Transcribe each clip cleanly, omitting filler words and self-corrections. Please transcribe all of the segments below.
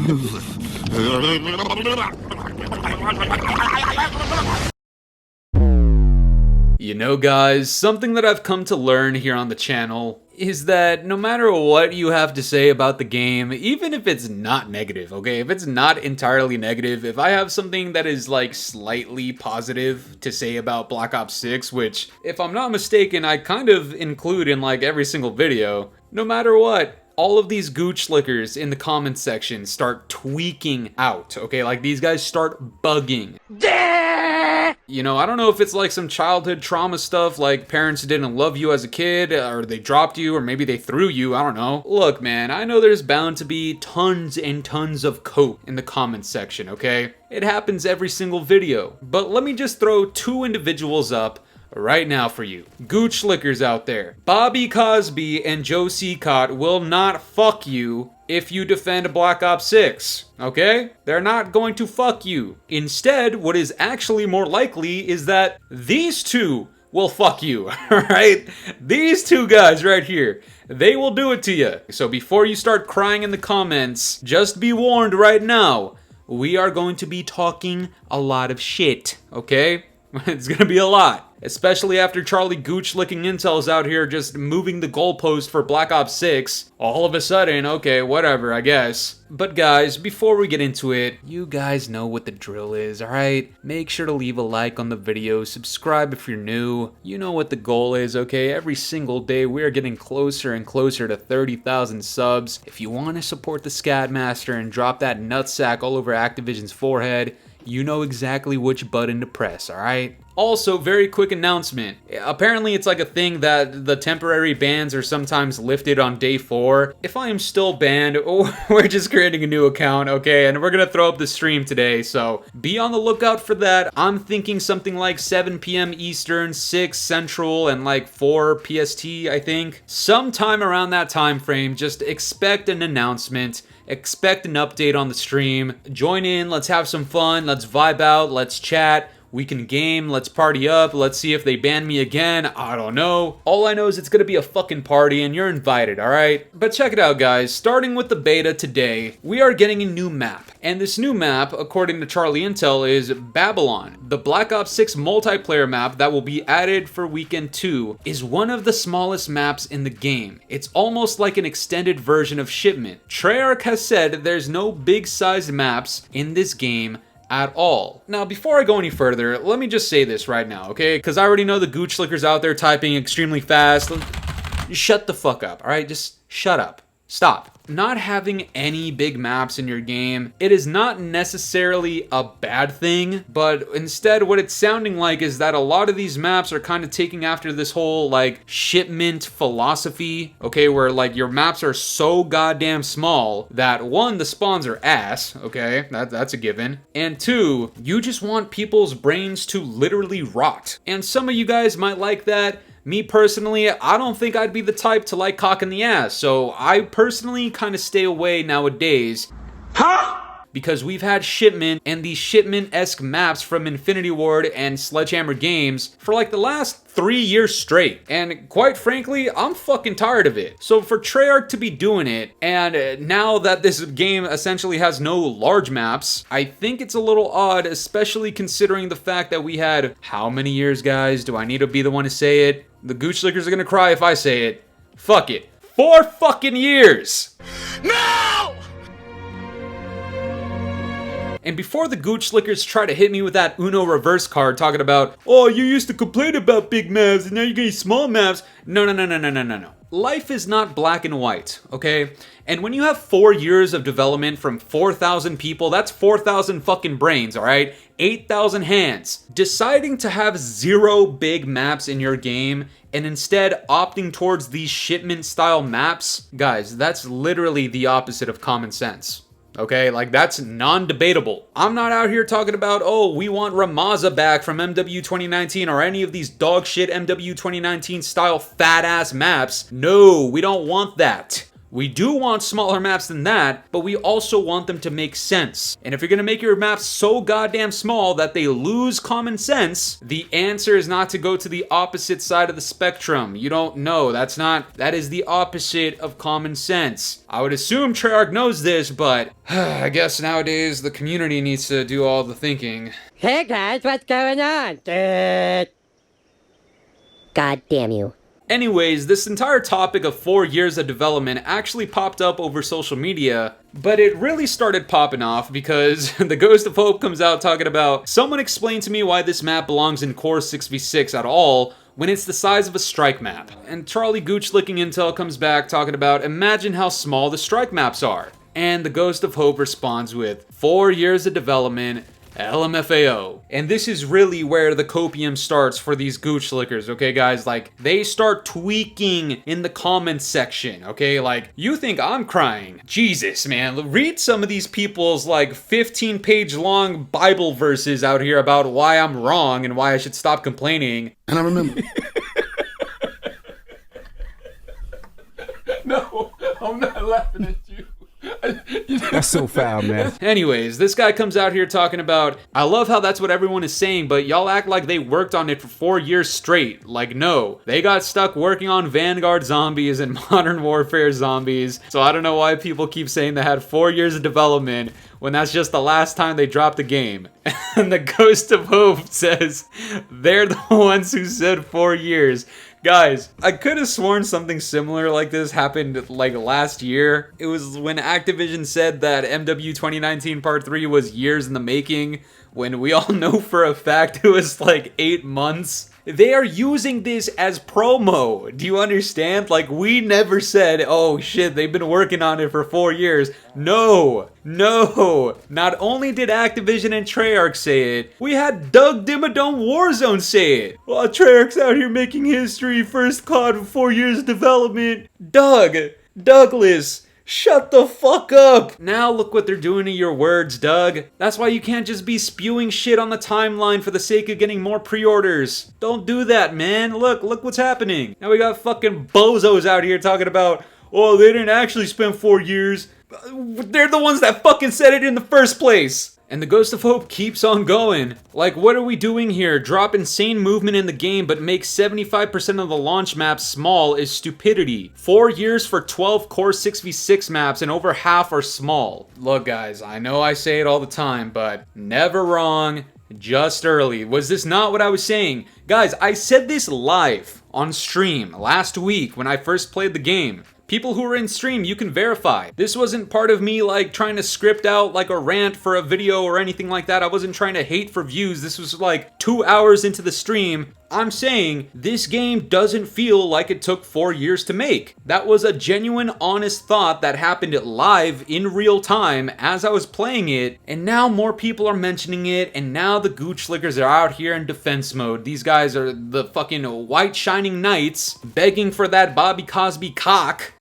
You know, guys, something that I've come to learn here on the channel is that no matter what you have to say about the game, even if it's not negative, okay? If it's not entirely negative, if I have something that is like slightly positive to say about Black Ops 6, which, if I'm not mistaken, I kind of include in like every single video, no matter what, all of these Gooch Lickers in the comments section start tweaking out, okay? Like, these guys start bugging. You know, I don't know if it's like some childhood trauma stuff, like parents didn't love you as a kid, or they dropped you, or maybe they threw you, I don't know. Look, man, I know there's bound to be tons and tons of cope in the comments section, okay? It happens every single video. But let me just throw two individuals up right now for you. Gooch Lickers out there. Bobby Cosby and Joe Seacott will not fuck you if you defend Black Ops 6, okay? They're not going to fuck you. Instead, what is actually more likely is that these two will fuck you, alright? These two guys right here, they will do it to you. So before you start crying in the comments, just be warned right now, we are going to be talking a lot of shit, okay? It's gonna be a lot. Especially after Charlie Gooch licking incels out here just moving the goalpost for Black Ops 6. All of a sudden, okay, whatever, I guess. But guys, before we get into it, you guys know what the drill is, alright? Make sure to leave a like on the video, subscribe if you're new. You know what the goal is, okay? Every single day we are getting closer and closer to 30,000 subs. If you want to support the Scatmaster and drop that nutsack all over Activision's forehead, you know exactly which button to press, alright? Also, very quick announcement. Apparently it's like a thing that the temporary bans are sometimes lifted on day 4. If I am still banned, we're just creating a new account, okay? And we're gonna throw up the stream today, so be on the lookout for that. I'm thinking something like 7 p.m. Eastern, 6 Central, and like 4 PST, I think. Sometime around that time frame, just expect an announcement. Expect an update on the stream. Join in, let's have some fun, let's vibe out, let's chat. We can game, let's party up, let's see if they ban me again, I don't know. All I know is it's gonna be a fucking party and you're invited, alright? But check it out, guys. Starting with the beta today, we are getting a new map. And this new map, according to Charlie Intel, is Babylon. The Black Ops 6 multiplayer map that will be added for Weekend 2 is one of the smallest maps in the game. It's almost like an extended version of Shipment. Treyarch has said there's no big-sized maps in this game at all. Now, before I go any further, let me just say this right now, okay? Because I already know the Gooch Lickers out there typing extremely fast. Shut the fuck up, alright? Just shut up. Stop. Not having any big maps in your game, it is not necessarily a bad thing, but instead what it's sounding like is that a lot of these maps are kind of taking after this whole like shipment philosophy, okay, where like your maps are so goddamn small that one, the spawns are ass, okay, that's a given, and two, you just want people's brains to literally rot. And some of you guys might like that. Me personally, I don't think I'd be the type to like cock in the ass, so I personally kind of stay away nowadays. Huh? Because we've had Shipment and these Shipment-esque maps from Infinity Ward and Sledgehammer Games for like the last 3 years straight. And quite frankly, I'm fucking tired of it. So for Treyarch to be doing it, and now that this game essentially has no large maps, I think it's a little odd, especially considering the fact that we had, how many years, guys? Do I need to be the one to say it? The Gooch Lickers are gonna cry if I say it. Fuck it. 4 fucking years! No! And before the Gooch Lickers try to hit me with that Uno reverse card talking about, oh, you used to complain about big maps and now you're getting small maps. No. Life is not black and white, okay? And when you have 4 years of development from 4,000 people, that's 4,000 fucking brains, alright? 8,000 hands. Deciding to have 0 big maps in your game and instead opting towards these shipment style maps, guys, that's literally the opposite of common sense. Okay, like that's non-debatable. I'm not out here talking about, oh, we want Ramaza back from MW 2019 or any of these dog shit MW 2019 style fat ass maps. No, we don't want that. We do want smaller maps than that, but we also want them to make sense. And if you're gonna make your maps so goddamn small that they lose common sense, the answer is not to go to the opposite side of the spectrum. You don't know. That is the opposite of common sense. I would assume Treyarch knows this, but I guess nowadays the community needs to do all the thinking. Hey guys, what's going on? God damn you. Anyways, this entire topic of 4 years of development actually popped up over social media, but it really started popping off because the Ghost of Hope comes out talking about, someone explained to me why this map belongs in Core 6v6 at all, when it's the size of a strike map. And Charlie Gooch Licking Intel comes back talking about, imagine how small the strike maps are. And the Ghost of Hope responds with, 4 years of development, LMFAO. And this is really where the copium starts for these Gooch Lickers, okay guys? Like, they start tweaking in the comments section, okay? Like, you think I'm crying. Jesus, man. Read some of these people's, like, 15-page long Bible verses out here about why I'm wrong and why I should stop complaining. And I remember. No, I'm not laughing at you. That's so foul, man. Anyways, this guy comes out here talking about, I love how that's what everyone is saying, but y'all act like they worked on it for 4 years straight. Like, no. They got stuck working on Vanguard zombies and Modern Warfare zombies, so I don't know why people keep saying they had 4 years of development when that's just the last time they dropped the game. And the Ghost of Hope says, they're the ones who said 4 years. Guys, I could have sworn something similar like this happened like last year. It was when Activision said that MW 2019 Part 3 was years in the making, when we all know for a fact it was like 8 months. They are using this as promo. Do you understand? Like, we never said, oh shit, they've been working on it for 4 years. No. Not only did Activision and Treyarch say it, we had Doug Dimmadome Warzone say it. Well, Treyarch's out here making history, first COD with 4 years of development. Douglas, shut the fuck up! Now look what they're doing to your words, Doug. That's why you can't just be spewing shit on the timeline for the sake of getting more pre-orders. Don't do that, man. Look what's happening. Now we got fucking bozos out here talking about, oh, they didn't actually spend 4 years. They're the ones that fucking said it in the first place. And the Ghost of Hope keeps on going. Like, what are we doing here? Drop insane movement in the game, but make 75% of the launch maps small is stupidity. 4 years for 12 Core 6v6 maps, and over half are small. Look, guys, I know I say it all the time, but never wrong, just early. Was this not what I was saying? Guys, I said this live on stream last week when I first played the game. People who are in stream, you can verify. This wasn't part of me like trying to script out like a rant for a video or anything like that. I wasn't trying to hate for views. This was like 2 hours into the stream. I'm saying this game doesn't feel like it took 4 years to make. That was a genuine, honest thought that happened live in real time as I was playing it, and now more people are mentioning it, and now the Gooch Lickers are out here in defense mode. These guys are the fucking white shining knights begging for that Bobby Cosby cock.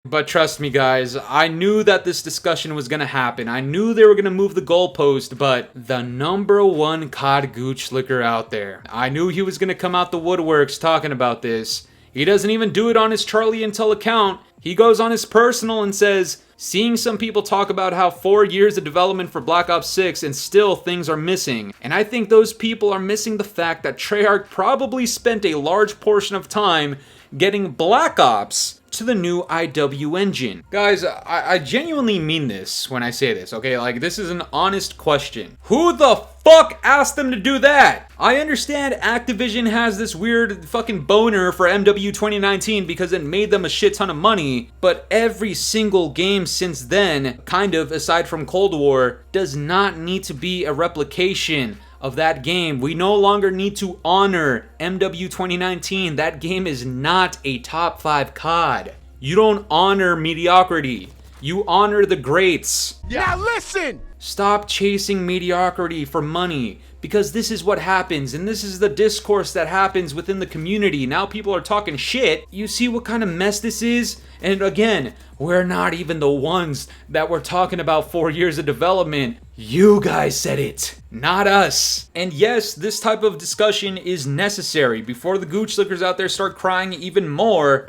But trust me, guys, I knew that this discussion was gonna happen. I knew they were gonna move the goalpost, but the #1 COD Gooch Licker out there, I knew he was gonna come out the woodworks talking about this. He doesn't even do it on his Charlie Intel account. He goes on his personal and says, seeing some people talk about how 4 years of development for Black Ops 6 and still things are missing. And I think those people are missing the fact that Treyarch probably spent a large portion of time getting Black Ops to the new IW engine. Guys, I genuinely mean this when I say this, okay? Like, this is an honest question. Who the fuck asked them to do that? I understand Activision has this weird fucking boner for MW 2019 because it made them a shit ton of money, but every single game since then, kind of, aside from Cold War, does not need to be a replication of that game. We no longer need to honor MW 2019. That game is not a top 5 COD. You don't honor mediocrity. You honor the greats. Now listen! Stop chasing mediocrity for money, because this is what happens, and this is the discourse that happens within the community. Now people are talking shit. You see what kind of mess this is? And again, we're not even the ones that were talking about 4 years of development. You guys said it, not us. And yes, this type of discussion is necessary before the Gooch Lickers out there start crying even more.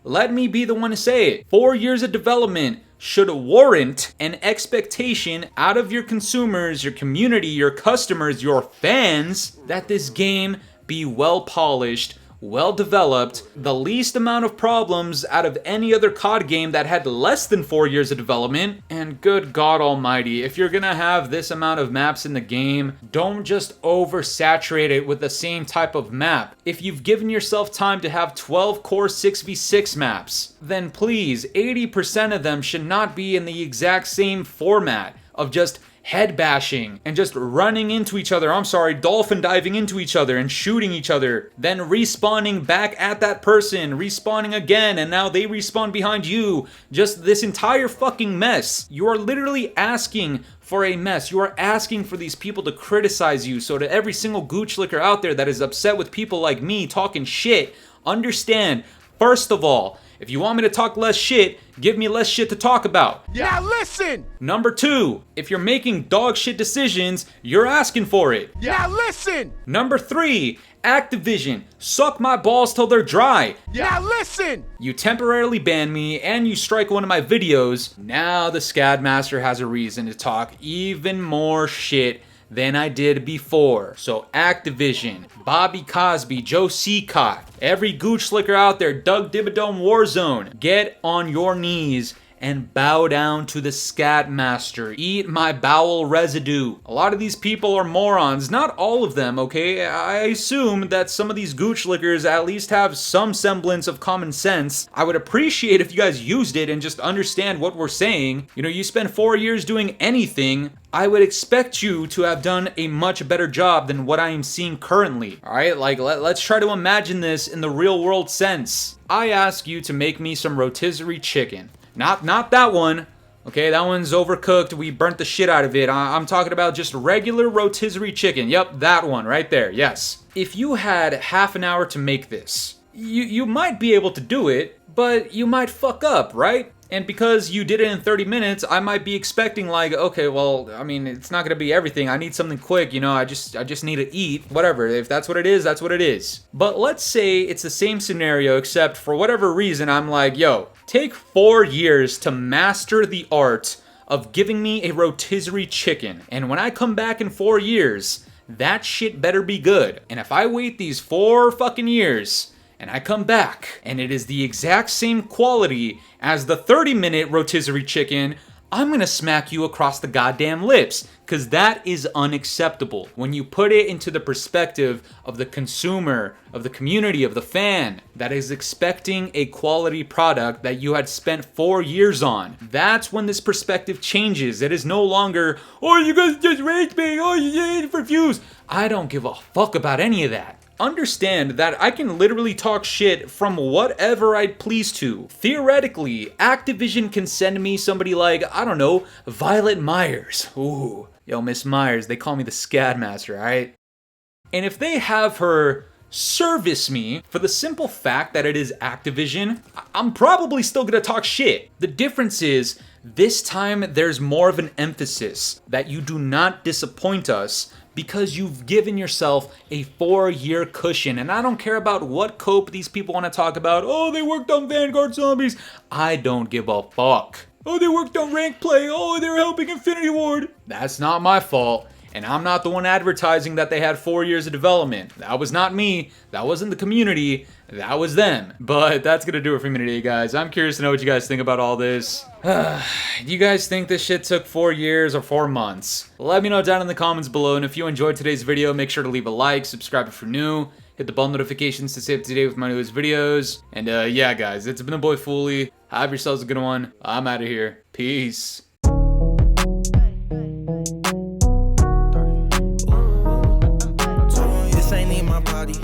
Let me be the one to say it. 4 years of development should warrant an expectation out of your consumers, your community, your customers, your fans, that this game be well polished, well developed, the least amount of problems out of any other COD game that had less than 4 years of development. And good God almighty, if you're gonna have this amount of maps in the game, don't just oversaturate it with the same type of map. If you've given yourself time to have 12 core 6v6 maps, then please, 80% of them should not be in the exact same format of just head bashing and just running into each other. Dolphin diving into each other and shooting each other, then respawning back at that person, respawning again, and now they respawn behind you. Just this entire fucking mess. You are literally asking for a mess. You are asking for these people to criticize you. So to every single Gooch Licker out there that is upset with people like me talking shit, understand, first of all, if you want me to talk less shit, give me less shit to talk about. Now listen! Number 2, if you're making dog shit decisions, you're asking for it. Now listen! Number 3, Activision, suck my balls till they're dry. Now listen! You temporarily ban me and you strike one of my videos. Now the Scad Master has a reason to talk even more shit than I did before. So Activision, Bobby Cosby, Joe Seacott, every Gooch Licker out there, Doug Dimmadome Warzone, get on your knees and bow down to the Scat Master. Eat my bowel residue. A lot of these people are morons. Not all of them, okay? I assume that some of these Gooch Lickers at least have some semblance of common sense. I would appreciate if you guys used it and just understand what we're saying. You know, you spend 4 years doing anything, I would expect you to have done a much better job than what I am seeing currently. Alright, like let's try to imagine this in the real world sense. I ask you to make me some rotisserie chicken. Not that one. Okay, that one's overcooked. We burnt the shit out of it. I'm talking about just regular rotisserie chicken. Yep, that one right there. Yes. If you had half an hour to make this, you might be able to do it, but you might fuck up, right? And because you did it in 30 minutes, I might be expecting like, okay, well, I mean, it's not gonna be everything. I need something quick, you know, I just need to eat. Whatever, if that's what it is, that's what it is. But let's say it's the same scenario, except for whatever reason, I'm like, yo, take 4 years to master the art of giving me a rotisserie chicken. And when I come back in 4 years, that shit better be good. And if I wait these 4 fucking years, and I come back, and it is the exact same quality as the 30-minute rotisserie chicken, I'm gonna smack you across the goddamn lips, cause that is unacceptable. When you put it into the perspective of the consumer, of the community, of the fan, that is expecting a quality product that you had spent 4 years on, that's when this perspective changes. It is no longer, oh, you guys just rage bait, oh, you refuse. I don't give a fuck about any of that. Understand that I can literally talk shit from whatever I please to. Theoretically, Activision can send me somebody like, I don't know, Violet Myers. Ooh, yo, Miss Myers, they call me the Scad Master, alright? And if they have her service me for the simple fact that it is Activision, I'm probably still gonna talk shit. The difference is, this time there's more of an emphasis that you do not disappoint us, because you've given yourself a 4-year cushion. And I don't care about what cope these people want to talk about. Oh, they worked on Vanguard Zombies. I don't give a fuck. Oh, they worked on rank play. Oh, they were helping Infinity Ward. That's not my fault. And I'm not the one advertising that they had 4 years of development. That was not me. That wasn't the community. That was them. But that's gonna do it for me today, guys. I'm curious to know what you guys think about all this. Do you guys think this shit took 4 years or 4 months? Let me know down in the comments below. And if you enjoyed today's video, make sure to leave a like, subscribe if you're new, hit the bell notifications to stay up to date with my newest videos. And yeah, guys, it's been the boy Fooly. Have yourselves a good one. I'm out of here. Peace. This ain't in my body.